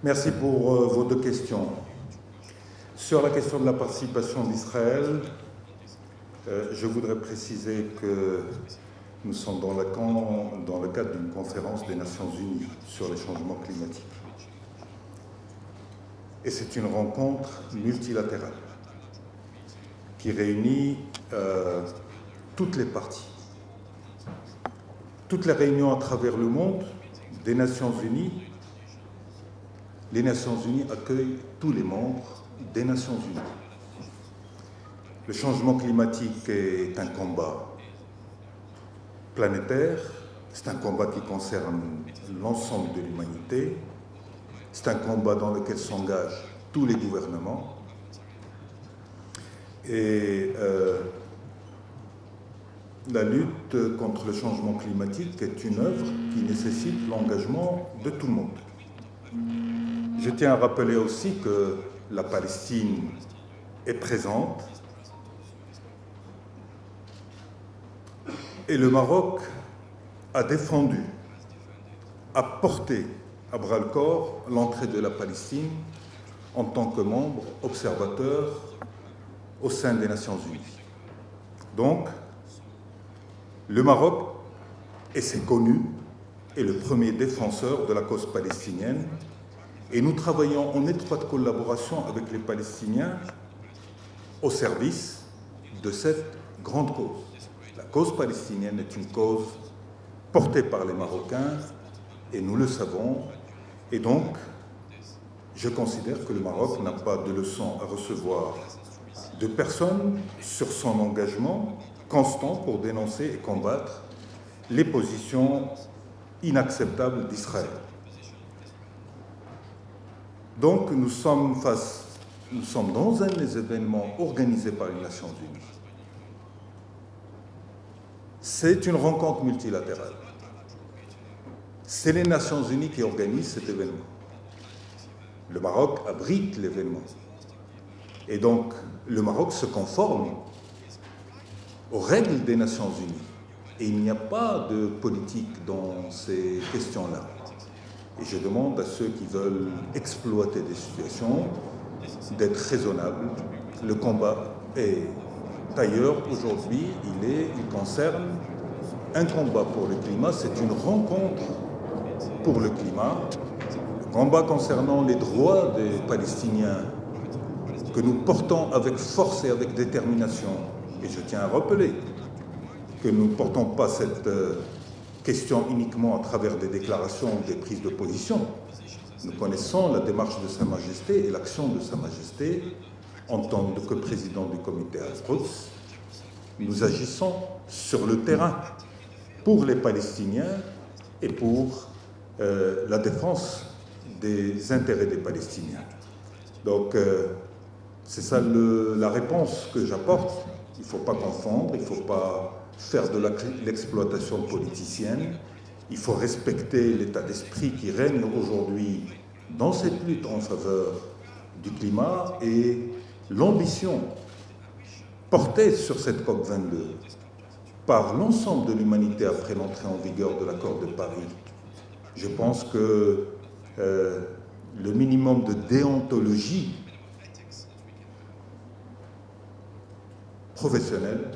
Merci pour vos deux questions. Sur la question de la participation d'Israël, je voudrais préciser que nous sommes dans le cadre d'une conférence des Nations Unies sur les changements climatiques. Et c'est une rencontre multilatérale qui réunit toutes les parties. Toutes les réunions à travers le monde des Nations Unies, les Nations Unies accueillent tous les membres des Nations Unies. Le changement climatique est un combat planétaire, c'est un combat qui concerne l'ensemble de l'humanité, c'est un combat dans lequel s'engagent tous les gouvernements. Et la lutte contre le changement climatique est une œuvre qui nécessite l'engagement de tout le monde. Je tiens à rappeler aussi que la Palestine est présente et le Maroc a défendu, a porté à bras-le-corps l'entrée de la Palestine en tant que membre observateur au sein des Nations Unies. Donc, le Maroc, et c'est connu, est le premier défenseur de la cause palestinienne et nous travaillons en étroite collaboration avec les Palestiniens au service de cette grande cause. La cause palestinienne est une cause portée par les Marocains et nous le savons. Et donc, je considère que le Maroc n'a pas de leçon à recevoir de personne sur son engagement constant pour dénoncer et combattre les positions inacceptables d'Israël. Donc nous sommes dans un des événements organisés par les Nations Unies. C'est une rencontre multilatérale. C'est les Nations Unies qui organisent cet événement. Le Maroc abrite l'événement. Et donc, le Maroc se conforme aux règles des Nations Unies. Et il n'y a pas de politique dans ces questions-là. Et je demande à ceux qui veulent exploiter des situations d'être raisonnables. Le combat est ailleurs aujourd'hui, il concerne un combat pour le climat, c'est une rencontre pour le climat. Le combat concernant les droits des Palestiniens que nous portons avec force et avec détermination. Et je tiens à rappeler que nous ne portons pas cette question uniquement à travers des déclarations ou des prises de position. Nous connaissons la démarche de Sa Majesté et l'action de Sa Majesté en tant que président du comité Al-Quds. Nous agissons sur le terrain pour les Palestiniens et pour la défense des intérêts des Palestiniens. Donc, c'est ça la réponse que j'apporte. Il ne faut pas confondre, il ne faut pas faire de l'exploitation politicienne. Il faut respecter l'état d'esprit qui règne aujourd'hui dans cette lutte en faveur du climat et l'ambition portée sur cette COP22 par l'ensemble de l'humanité après l'entrée en vigueur de l'accord de Paris. Je pense que le minimum de déontologie professionnelle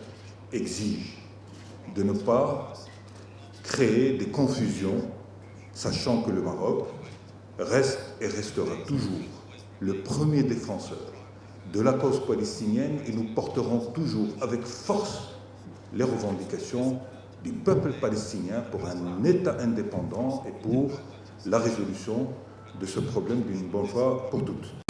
exige de ne pas créer des confusions, sachant que le Maroc reste et restera toujours le premier défenseur de la cause palestinienne et nous porterons toujours avec force les revendications du peuple palestinien pour un État indépendant et pour la résolution de ce problème d'une bonne fois pour toutes.